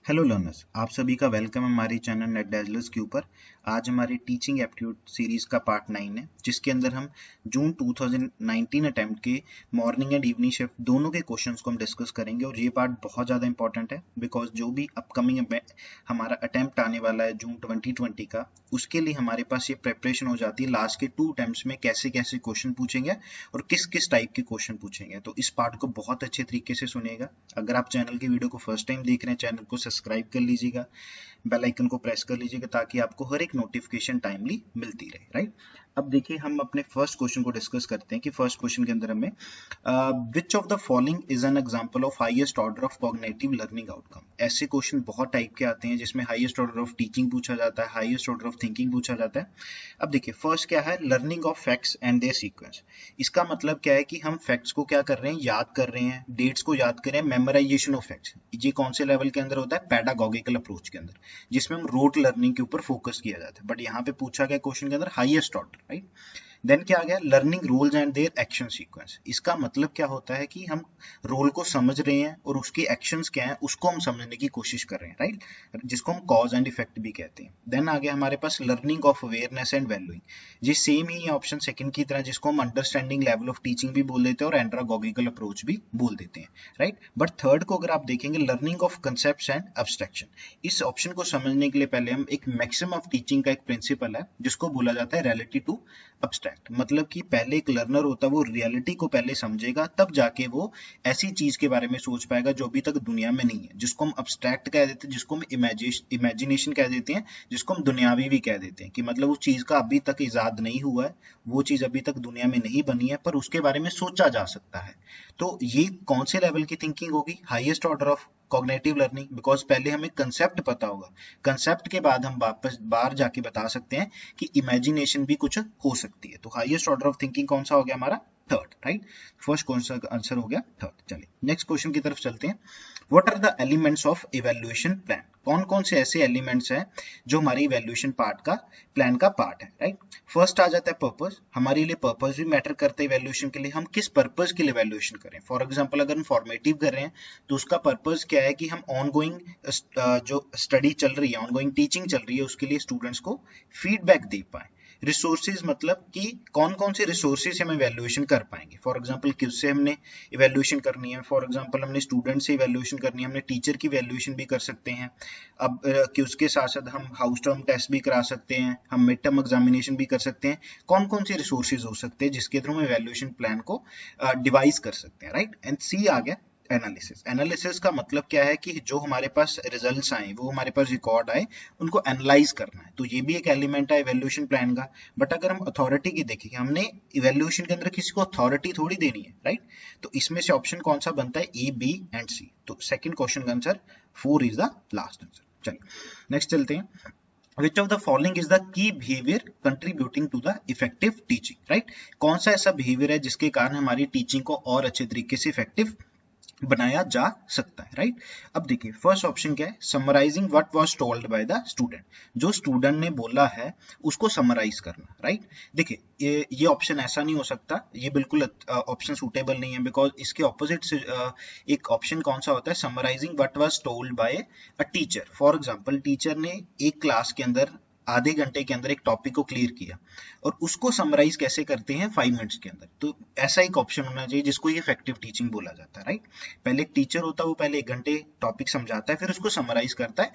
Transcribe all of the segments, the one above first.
Hello learners, आप सभी का वेलकम हमारे चैनल नेट डैज़लर्स के ऊपर। आज हमारे टीचिंग एप्टीट्यूड सीरीज का पार्ट 9 है, जिसके अंदर हम जून 2019 अटेम्प्ट के मॉर्निंग एंड इवनिंग शिफ्ट दोनों के क्वेश्चंस को हम डिस्कस करेंगे। और ये पार्ट बहुत ज़्यादा इंपॉर्टेंट है बिकॉज जो भी अपकमिंग हमारा अटेम्प्ट आने वाला है जून 2020 का, उसके लिए हमारे पास ये प्रेपरेशन हो जाती है लास्ट के 2 अटेम्प्ट्स में कैसे कैसे क्वेश्चन पूछेंगे और किस किस टाइप के क्वेश्चन पूछेंगे। तो इस पार्ट को बहुत अच्छे तरीके से सुनिएगा। अगर आप चैनल की वीडियो को फर्स्ट टाइम देख रहे हैं, चैनल को सब्सक्राइब कर लीजिएगा, बेल आइकन को प्रेस कर लीजिएगा ताकि आपको हर एक नोटिफिकेशन टाइमली मिलती रहे। राइट, अब देखिए हम अपने फर्स्ट क्वेश्चन को डिस्कस करते हैं कि फर्स्ट क्वेश्चन के अंदर हमें which of the following is an example of highest order of cognitive learning outcome. ऐसे क्वेश्चन बहुत टाइप के आते हैं जिसमें हाईएस्ट ऑर्डर ऑफ टीचिंग पूछा जाता है, हाईएस्ट ऑर्डर ऑफ थिंकिंग पूछा जाता है। अब देखिए फर्स्ट क्या है, learning of facts and their sequence. इसका मतलब क्या है कि हम फैक्ट्स को क्या कर रहे हैं, याद कर रहे हैं, डेट्स को याद कर रहे हैं, मेमोराइजेशन ऑफ फैक्ट्स। ये कौन से लेवल के अंदर होता है, पेडागोगिकल अप्रोच के अंदर, जिसमें हम रोट लर्निंग के ऊपर फोकस किया जाता है। बट यहाँ पे पूछा गया क्वेश्चन के अंदर हाईएस्ट ऑर्डर। राइट, देन क्या आ गया, learning rules and their action sequence. इसका मतलब क्या होता है कि हम रोल को समझ रहे हैं और उसके एक्शंस क्या हैं उसको हम समझने की कोशिश कर रहे हैं। राइट, जिसको हम कॉज एंड इफेक्ट भी कहते हैं। देन आ गया हमारे पास learning of awareness and valuing. ये सेम ही ऑप्शन सेकंड की तरह, जिसको हम अंडरस्टैंडिंग लेवल ऑफ टीचिंग भी बोल देते हैं और एंड्रागोगिकल अप्रोच भी बोल देते हैं। राइट, बट थर्ड को अगर आप देखेंगे, learning of concepts and abstraction. इस ऑप्शन को समझने के लिए पहले हम एक मैक्सिमम ऑफ टीचिंग का एक प्रिंसिपल है जिसको बोला जाता है रियलिटी टू अब्स्ट्रैक्ट। मतलब कि पहले एक लर्नर होता है, वो रियलिटी को पहले समझेगा, तब जाके वो ऐसी चीज के बारे में सोच पाएगा जो अभी तक दुनिया में नहीं है, जिसको हम अब्स्ट्रैक्ट कह देते हैं, जिसको हम इमेजिनेशन कह देते हैं, जिसको हम दुनियावी भी कह देते हैं। कि मतलब उस चीज का अभी तक इजाद नहीं हुआ है, वो चीज अभी तक दुनिया में नहीं बनी है, पर उसके बारे में सोचा जा सकता है। तो ये कौन से लेवल की थिंकिंग होगी, highest order of cognitive learning. Because पहले हमें कंसेप्ट पता होगा, कंसेप्ट के बाद हम वापस बाहर जाके बता सकते हैं कि इमेजिनेशन भी कुछ हो सकती है। तो हाईएस्ट ऑर्डर ऑफ थिंकिंग कौन सा हो गया हमारा, थर्ड। राइट, फर्स्ट क्वेश्चन का आंसर हो गया थर्ड। चलिए नेक्स्ट क्वेश्चन की तरफ चलते हैं। What are the elements of evaluation plan. कौन कौन से ऐसे एलिमेंट्स हैं जो हमारे इवैल्यूएशन पार्ट का प्लान का पार्ट है। राइट, फर्स्ट आ जाता है पर्पस। हमारे लिए पर्पस भी मैटर करता है इवैल्यूएशन के लिए, हम किस पर्पस के लिए इवैल्यूएशन करें। फॉर एग्जांपल अगर हम फॉर्मेटिव कर रहे हैं तो उसका पर्पस क्या है कि हम ऑनगोइंग जो स्टडी चल रही है, ऑनगोइंग टीचिंग चल रही है, उसके लिए स्टूडेंट्स को फीडबैक दे पाए। रिसोर्सेज मतलब कि कौन कौन से रिसोर्सेज हम इवैल्यूएशन कर पाएंगे। फॉर एग्जांपल किससे हमने इवैल्यूएशन करनी है, फॉर एग्जांपल हमने स्टूडेंट से इवैल्यूएशन करनी है, हमने टीचर की इवैल्यूएशन भी कर सकते हैं। अब कि उसके साथ साथ हम हाउस टर्म टेस्ट भी करा सकते हैं, हम मिड टर्म एग्जामिनेशन भी कर सकते हैं। कौन कौन से रिसोर्सेज हो सकते हैं जिसके थ्रू हम इवैल्यूएशन प्लान को डिवाइस कर सकते हैं। राइट, एंड सी आ गया एनालिसिस। एनालिसिस का मतलब क्या है कि जो हमारे पास रिजल्ट्स आए, वो हमारे पास रिकॉर्ड आए, उनको एनालाइज करना है। तो ये भी एक एलिमेंट है इवैल्यूएशन प्लान का। बट अगर हम अथॉरिटी की देखें, हमने इवैल्यूएशन के अंदर किसी को अथॉरिटी थोड़ी देनी है। राइट, तो इसमें से ऑप्शन कौन सा बनता है, ए, बी एंड सी। तो सेकंड क्वेश्चन का answer 4 is the last answer. चलिए नेक्स्ट चलते हैं। Which of the following is the key behavior contributing to the effective teaching? Right? कौन सा ऐसा बिहेवियर है जिसके कारण हमारी टीचिंग को और अच्छे तरीके से इफेक्टिव बनाया जा सकता है। राइट, अब देखिए फर्स्ट ऑप्शन क्या है, summarizing what was told by the student. जो स्टूडेंट ने बोला है उसको समराइज करना। राइट, देखिए ये ऑप्शन ऐसा नहीं हो सकता, ये बिल्कुल ऑप्शन सूटेबल नहीं है। बिकॉज इसके ऑपोजिट से एक ऑप्शन कौन सा होता है, summarizing what was told by a teacher. For example teacher ने एक क्लास के अंदर आधे घंटे के अंदर एक टॉपिक को क्लियर किया और उसको समराइज कैसे करते हैं 5 मिनट्स के अंदर। तो ऐसा एक ऑप्शन होना चाहिए जिसको ये इफेक्टिव टीचिंग बोला जाता है। राइट, पहले एक टीचर होता है, वो पहले 1 घंटे टॉपिक समझाता है, फिर उसको समराइज करता है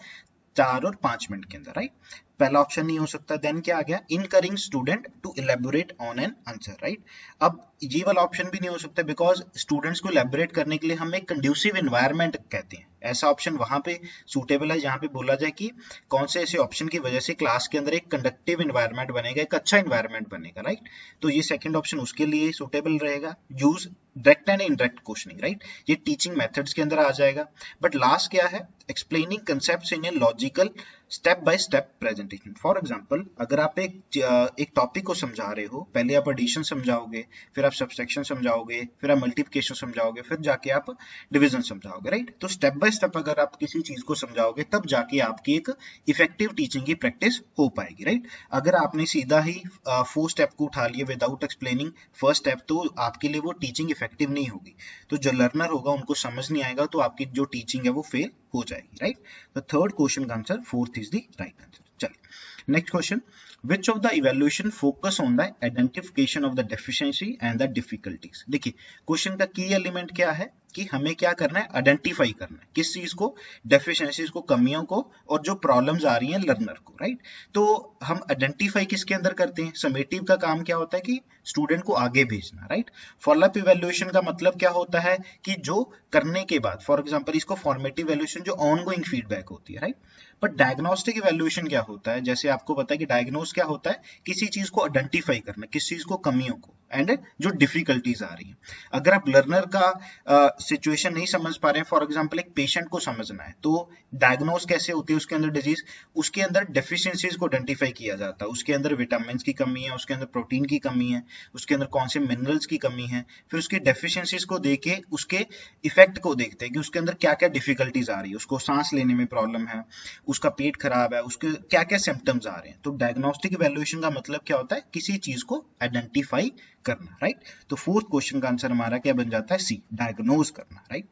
4 और 5 मिनट के अंदर। राइट, पहला ऑप्शन नहीं हो सकता। देन क्या आ गया, encouraging student to elaborate on an answer. Right, अब ये वाला ऑप्शन भी नहीं हो सकता बिकॉज स्टूडेंट्स को इलेबोरेट करने के लिए हम एक कंड्यूसिव एनवायरनमेंट कहते हैं। ऐसा ऑप्शन वहां पे सूटेबल है जहां पे बोला जाए कि कौन से ऐसे ऑप्शन की वजह से क्लास के अंदर एक कंडक्टिव एनवायरनमेंट बनेगा, एक अच्छा एनवायरनमेंट बनेगा। राइट, तो ये सेकंड ऑप्शन उसके लिए सूटेबल रहेगा। Use direct and indirect questioning. Right, ये टीचिंग मेथड्स के अंदर आ जाएगा। बट लास्ट क्या है, explaining concepts in a logical step by step presentation. For example, अगर आप एक टॉपिक को समझा रहे हो, पहले आप एडिशन समझाओगे, फिर आप सब्सट्रैक्शन समझाओगे, फिर आप मल्टीप्लिकेशन समझाओगे, फिर जाके आप डिवीजन समझाओगे, राइट। तो स्टेप बाय स्टेप अगर आप किसी चीज को समझाओगे तब जाके आपकी एक इफेक्टिव टीचिंग की प्रैक्टिस हो पाएगी, राइट। अगर आपने सीधा ही 4 स्टेप को उठा लिया विदाउट एक्सप्लेनिंग फर्स्ट स्टेप, तो आपके लिए वो टीचिंग इफेक्टिव नहीं होगी। तो जो लर्नर होगा उनको समझ नहीं आएगा, तो आपकी जो टीचिंग है वो फेल हो जाएगी, राइट। तो थर्ड क्वेश्चन का answer fourth is the right answer. चलिए next question, which of the evaluation focus on the identification of the deficiency and the difficulties। देखिए क्वेश्चन का की एलिमेंट क्या है कि हमें क्या करना है, आइडेंटिफाई करना है किस चीज को, डेफिशिएंसीज को, कमियों को, और जो प्रॉब्लम्स आ रही हैं लर्नर को, राइट। तो हम आइडेंटिफाई किसके अंदर करते हैं, समेटिव का काम क्या होता है कि स्टूडेंट को आगे भेजना, राइट। फॉलोअप इवैल्यूएशन का मतलब क्या होता है कि जो करने के बाद, फॉर एग्जांपल इसको फॉर्मेटिव इवैल्यूएशन जो ऑनगोइंग फीडबैक होती है, राइट। बट डायग्नोस्टिक इवैल्यूएशन क्या होता है, जैसे आपको पता है कि डायग्नोस क्या होता है, किसी चीज को आइडेंटिफाई करना, किस चीज को, कमियों को, एंड जो डिफिकल्टीज आ रही हैं। अगर आप लर्नर का सिचुएशन नहीं समझ पा रहे हैं, फॉर एग्जांपल एक पेशेंट को समझना है, तो डायग्नोस कैसे होती है उसके अंदर डिजीज, उसके अंदर डेफिशिएंसीज को आइडेंटिफाई किया जाता है, उसके अंदर विटामिन की कमी है, उसके अंदर प्रोटीन की कमी है, उसके अंदर कौन से मिनरल्स की कमी है, फिर उसकी डेफिशिएंसीज को देके उसके इफेक्ट को देखते हैं कि उसके अंदर क्या क्या डिफिकल्टीज आ रही है, उसको सांस लेने में प्रॉब्लम है, उसका पेट खराब है, उसके क्या क्या सिम्टम्स आ रहे हैं। तो डायग्नोस्टिक इवैल्यूएशन का मतलब क्या होता है, किसी चीज को आइडेंटिफाई करना, राइट। तो फोर्थ क्वेश्चन का आंसर हमारा क्या बन जाता है, सी, डायग्नोज करना, राइट।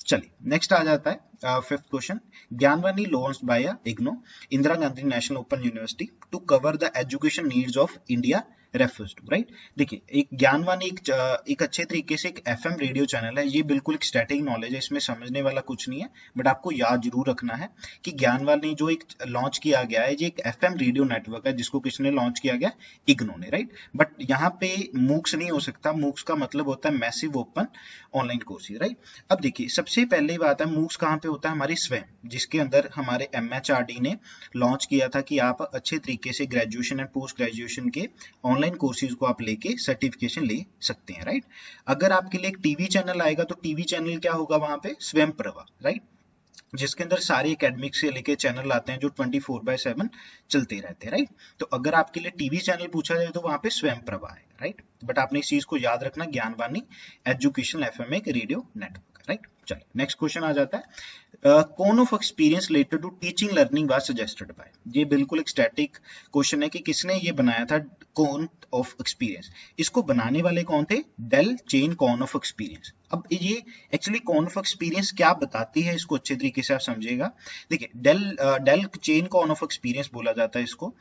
चलिए नेक्स्ट आ जाता है fifth question, Gyanvani launched by IGNOU Indira Gandhi National Open University to cover the education needs of India refers to, right. देखिए एक ज्ञानवाणी एक अच्छे तरीके से एक एफएम रेडियो चैनल है, ये बिल्कुल एक स्टैटिक नॉलेज है, इसमें समझने वाला कुछ नहीं है, बट आपको याद जरूर रखना है कि ज्ञानवाणी जो एक लॉन्च किया गया है, ये एक एफएम रेडियो नेटवर्क है जिसको किसने लॉन्च किया गया, इग्नो ने, राइट। बट यहाँ पे मूक्स नहीं हो सकता, मूक्स का मतलब होता है massive open online courses, right. अब देखिए सबसे पहले बात है, मूक्स कहाँ पे होता है, हमारी स्वयं, जिसके अंदर हमारे एमएचआरडी ने लॉन्च किया था कि आप अच्छे तरीके से ग्रेजुएशन एंड पोस्ट ग्रेजुएशन के ऑनलाइन कोर्सेज को आप लेके सर्टिफिकेशन ले सकते हैं, राइट। अगर आपके लिए एक टीवी चैनल आएगा तो टीवी चैनल क्या होगा वहां पे, स्वयं प्रभा, राइट, जिसके अंदर सारे एकेडमिक से लेके चैनल आते हैं जो 24/7 चलते रहते हैं, राइट। तो अगर आपके लिए टीवी चैनल पूछा जाए तो वहां पे स्वयं प्रभा है, राइट। बट आपने इस चीज को याद रखना, ज्ञानवाणी एजुकेशनल एफएम एक रेडियो नेटवर्क, राइट। चलिए नेक्स्ट क्वेश्चन आ जाता है, cone of experience related to teaching learning was suggested by. ये बिल्कुल एक स्टैटिक क्वेश्चन है कि किसने ये बनाया था, कौन ऑफ एक्सपीरियंस। इसको बनाने वाले कौन थे, डेल चेन कौन ऑफ एक्सपीरियंस। अब ये एक्चुअली कौन ऑफ एक्सपीरियंस क्या बताती है, इसको अच्छे तरीके से आप समझिएगा। देखिए डेल चेन कौन ऑफ एक्सपीरियंस बोला जाता है इसको।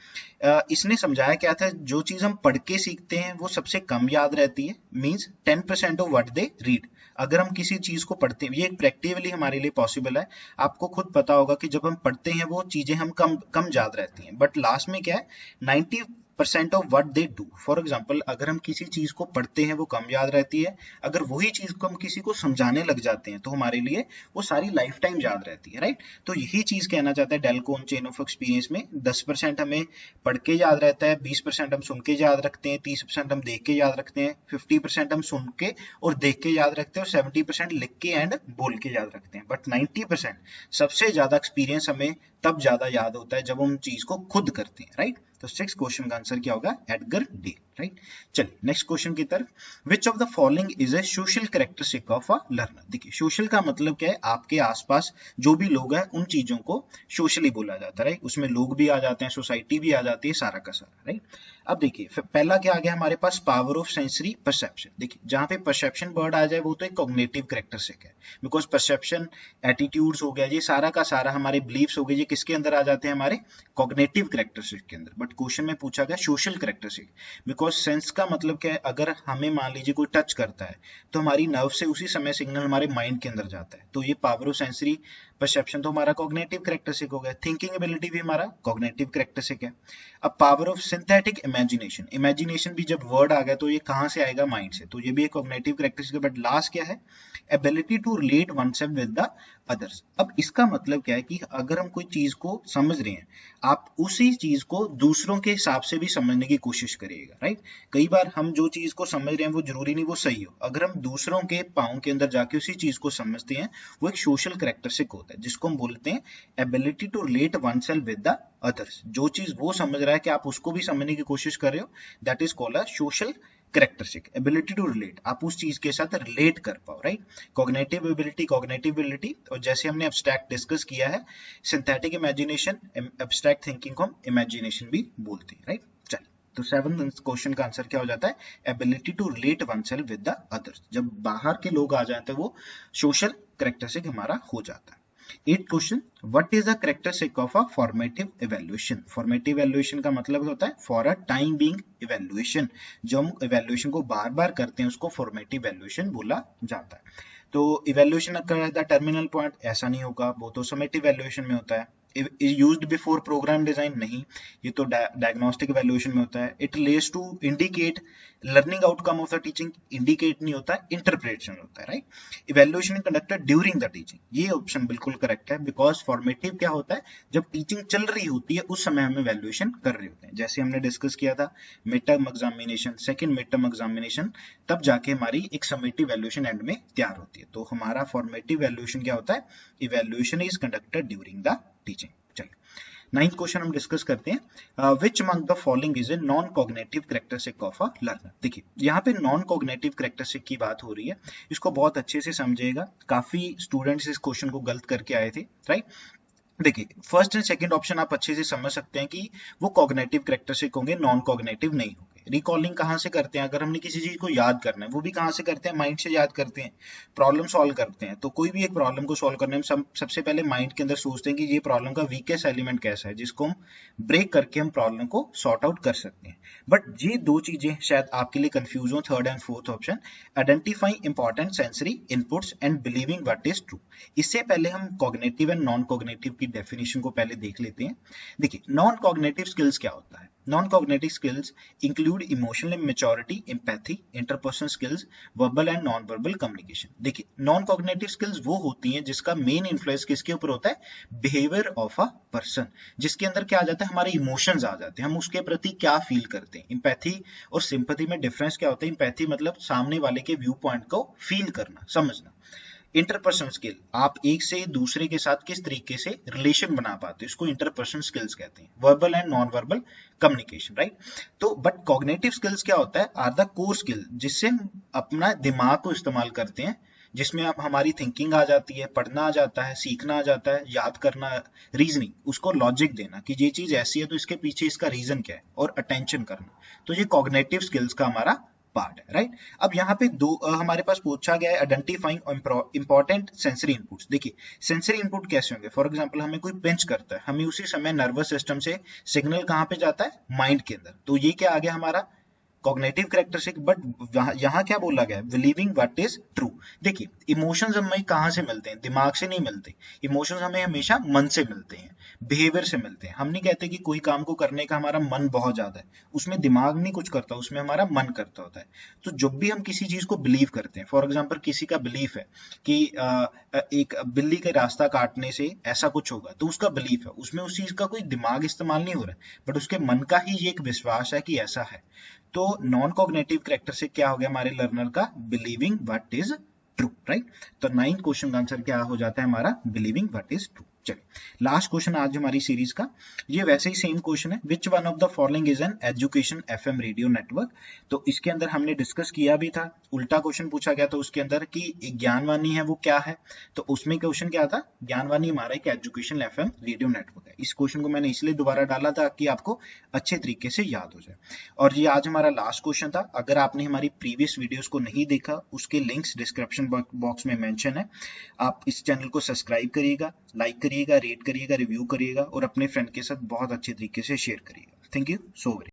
इसने समझाया क्या था, जो चीज हम पढ़ के सीखते हैं वो सबसे कम याद रहती है, means 10% of what they read. अगर हम किसी चीज को पढ़ते हैं, ये प्रैक्टिकली हमारे लिए पॉसिबल है, आपको खुद पता होगा कि जब हम पढ़ते हैं वो चीजें हम कम याद रहती हैं, बट लास्ट में क्या है, 90% of what they do. For example अगर हम किसी चीज को पढ़ते हैं वो कम याद रहती है, अगर वही चीज को हम किसी को समझाने लग जाते हैं तो हमारे लिए वो सारी लाइफ टाइम याद रहती है, राइट। तो यही चीज कहना चाहता है डेलकोन चेन ऑफ एक्सपीरियंस में, 10% हमें पढ़ के याद रहता है, 20% हम सुन के याद रखते हैं, 30% हम देख के याद रखते हैं, 50% हम सुन के और देख के याद रखते हैं, और 70% लिख के एंड बोल के याद रखते हैं। बट 90% सबसे ज्यादा एक्सपीरियंस हमें तब ज्यादा याद होता है जब हम चीज को खुद करते हैं, राइट। तो सिक्स क्वेश्चन का आंसर क्या होगा, एडगर डे, राइट। चलिए नेक्स्ट क्वेश्चन की तरफ, which of the following is a social characteristic of a learner. देखिए सोशल का मतलब क्या है, आपके आसपास जो भी लोग हैं उन चीजों को सोशली बोला जाता है, राइट। उसमें लोग भी आ जाते हैं, सोसाइटी भी आ जाती है, सारा का सारा, राइट। अब देखिए पहला क्या आ गया हमारे पास, पावर ऑफ सेंसरी परसेप्शन। देखिए जहां पे परसेप्शन वर्ड आ जाए वो तो एक कॉग्निटिव कैरेक्टरिस्टिक है, बिकॉज परसेप्शन, एटीट्यूड्स हो गया, ये सारा का सारा हमारे बिलीफ्स हो गए, ये किसके अंदर आ जाते हैं, हमारे कॉग्निटिव कैरेक्टरिस्टिक के अंदर। बट क्वेश्चन में पूछा गया सोशल कैरेक्टरिस्टिक, बिकॉज सेंस का मतलब क्या है, अगर हमें मान लीजिए कोई टच करता है तो हमारी नर्व से उसी समय सिग्नल हमारे माइंड के अंदर जाता है, तो ये पावर ऑफ सेंसरी परसेप्शन तो हमारा कॉग्निटिव कैरेक्टरिस्टिक हो गया। थिंकिंग एबिलिटी भी हमारा कॉग्निटिव कैरेक्टरिस्टिक है। अब power of synthetic imagination, imagination भी जब वर्ड आ गया तो ये कहां से आएगा, माइंड से, तो ये भी एक कॉग्निटिव कैरेक्टरिस्टिक है। बट लास्ट क्या है, ability to relate oneself with the others. अब इसका मतलब क्या है कि अगर हम कोई चीज को समझ रहे हैं, आप उसी चीज को दूसरों के हिसाब से भी समझने की कोशिश करिएगा, राइट। राइट। कई बार हम जो चीज को समझ रहे हैं वो जरूरी नहीं वो सही हो, अगर हम दूसरों के पाँव के अंदर जाके उसी चीज को समझते हैं, वो एक सोशल कैरेक्टरिस्टिक होता है जिसको हम बोलते हैं ability to relate oneself with the others. जो चीज वो समझ रहा है कि आप उसको भी समझने की कोशिश कर रहे हो, that is called a social characteristic. Ability to relate, आप उस चीज के साथ रिलेट कर पाओ, राइट। कॉग्निटिव एबिलिटी, और जैसे हमने एब्स्ट्रैक्ट डिस्कस किया है, सिंथेटिक इमेजिनेशन, एब्स्ट्रैक्ट थिंकिंग को हम इमेजिनेशन भी बोलते हैं, राइट। चल, तो 7th क्वेश्चन का आंसर क्या हो जाता है, ability to relate oneself with the others. जब बाहर के लोग आ जाते हैं वो सोशल कैरेक्टरिस्टिक हमारा हो जाता है। 8th question, what is the characteristic of a formative evaluation. Formative evaluation का मतलब होता है for a time being evaluation. जो हम इवैल्यूएशन को बार बार करते हैं उसको फॉर्मेटिव इवैल्यूएशन बोला जाता है। तो इवैल्यूएशन अगर द टर्मिनल पॉइंट, ऐसा नहीं होगा, वो तो समेटिव इवैल्यूएशन में होता है। यूज्ड बिफोर प्रोग्राम डिजाइन, नहीं, ये तो डायग्नोस्टिक इवैल्यूएशन में होता है। It less to indicate learning outcome of the teaching, indicate नहीं होता है, इंटरप्रिटेशन होता है, right. Evaluation conducted during the teaching, ये ऑप्शन बिल्कुल करेक्ट है, बिकॉज फॉर्मेटिव क्या होता है, जब टीचिंग चल रही होती है उस समय हम इवैल्यूएशन कर रहे होते हैं। जैसे हमने डिस्कस किया था mid term examination, second mid term examination, तब जाके हमारी एक समेटिव इवैल्यूएशन एंड में तैयार होती है। तो हमारा फॉर्मेटिव इवैल्यूएशन क्या होता है, evaluation is conducted during the teaching. चलिए 9th क्वेश्चन हम डिस्कस करते हैं, which among the following is a non cognitive characteristic of a learner. देखिए यहाँ पे नॉन कॉग्निटिव कैरेक्टरिस्टिक की बात हो रही है, इसको बहुत अच्छे से समझिएगा, काफी स्टूडेंट्स इस क्वेश्चन को गलत करके आए थे, राइट। देखिए फर्स्ट एंड सेकंड ऑप्शन आप अच्छे से समझ सकते हैं कि वो कॉग्निटिव कैरेक्टरिस्टिक होंगे, नॉन कॉग्निटिव नहीं होंगे। रिकॉलिंग कहाँ से करते हैं, अगर हमने किसी चीज को याद करना है वो भी कहाँ से करते हैं, माइंड से याद करते हैं। प्रॉब्लम सॉल्व करते हैं तो कोई भी एक प्रॉब्लम को सॉल्व करने में सबसे पहले माइंड के अंदर सोचते हैं कि ये प्रॉब्लम का वीकेस्ट एलिमेंट कैसा है, जिसको हम ब्रेक करके हम प्रॉब्लम को सॉर्ट आउट कर सकते हैं। बट ये दो चीजें शायद आपके लिए कंफ्यूज हो, third and fourth option, identifying important sensory inputs and believing what is true. इससे पहले हम कॉग्निटिव एंड नॉन कॉग्निटिव की डेफिनेशन को पहले देख लेते हैं। देखिए नॉन कॉग्निटिव स्किल्स क्या होता है, non cognitive skills include emotional maturity, empathy, interpersonal skills, verbal and non verbal communication. देखिए नॉन कॉग्निटिव स्किल्स वो होती हैं जिसका मेन इन्फ्लुएंस किसके ऊपर होता है, बिहेवियर ऑफ अ पर्सन, जिसके अंदर क्या आ जाता है, हमारे इमोशंस आ जाते हैं, हम उसके प्रति क्या फील करते हैं। एम्पैथी और सिंपैथी में डिफरेंस क्या होता है, एम्पैथी मतलब सामने वाले के व्यू पॉइंट को फील करना, समझना। इंटरपर्सनल स्किल, आप एक से दूसरे के साथ किस तरीके से रिलेशन बना पाते हैं, इसको इंटरपर्सनल स्किल्स कहते हैं। Verbal and non verbal communication, right. तो बट कॉग्निटिव स्किल्स क्या होता है, आर द कोर स्किल, जिससे हम अपना दिमाग को इस्तेमाल करते हैं, जिसमें अब हमारी थिंकिंग आ जाती है, पढ़ना आ जाता है, सीखना आ जाता है, याद करना, रीजनिंग, उसको लॉजिक देना कि ये चीज ऐसी है तो इसके पीछे इसका रीजन क्या है, और अटेंशन करना। तो ये कॉग्निटिव स्किल्स का हमारा पार्ट है, राइट। अब यहाँ पे दो हमारे पास पूछा गया है, आइडेंटिफाइंग इंपॉर्टेंट सेंसरी इनपुट्स। देखिए सेंसरी इनपुट कैसे होंगे, फॉर एग्जांपल हमें कोई पिंच करता है, हमें उसी समय नर्वस सिस्टम से सिग्नल कहाँ पे जाता है, माइंड के अंदर, तो ये क्या आ गया हमारा कॉग्निटिव कैरेक्टरिस्टिक। बट यहाँ क्या बोला गया, बिलीविंग व्हाट इज ट्रू। देखिए इमोशंस हमें कहाँ से मिलते हैं, दिमाग से नहीं मिलते, इमोशंस हमें हमेशा मन से मिलते हैं, बिहेवियर से मिलते हैं। हम नहीं कहते कि कोई काम को करने का हमारा मन बहुत ज्यादा है, उसमें दिमाग नहीं कुछ करता, उसमें हमारा मन करता होता है। तो जब भी हम किसी चीज को बिलीव करते हैं, फॉर एग्जाम्पल किसी का बिलीफ है कि एक बिल्ली के रास्ता काटने से ऐसा कुछ होगा, तो उसका बिलीफ है, उसमें उस चीज का कोई दिमाग इस्तेमाल नहीं हो रहा है, बट उसके मन का ही ये एक विश्वास है कि ऐसा है। तो नॉन कॉग्निटिव कैरेक्टर से क्या हो गया हमारे लर्नर का, believing what is true, right. तो 9th क्वेश्चन का आंसर क्या हो जाता है हमारा, बिलीविंग व्हाट इज ट्रू। चलिए लास्ट क्वेश्चन आज हमारी सीरीज का, ये वैसे ही सेम क्वेश्चन है, which one of the following is an education FM radio network. तो इसके अंदर हमने डिस्कस किया भी था, उल्टा क्वेश्चन पूछा गया था उसके अंदर कि ज्ञानवाणी है वो क्या है, तो उसमें क्वेश्चन क्या था, ज्ञानवाणी हमारा एक एजुकेशन एफएम रेडियो नेटवर्क है। इस क्वेश्चन को मैंने इसलिए दोबारा डाला था कि आपको अच्छे तरीके से याद हो जाए। और ये आज हमारा लास्ट क्वेश्चन था। अगर आपने हमारी प्रीवियस वीडियोस को नहीं देखा, उसके लिंक्स डिस्क्रिप्शन बॉक्स में मेंशन है। आप इस चैनल को सब्सक्राइब करिएगा, लाइक करिएगा, रेट करिएगा, रिव्यू करिएगा और अपने फ्रेंड के साथ बहुत अच्छे तरीके से शेयर करिएगा। Thank you so much.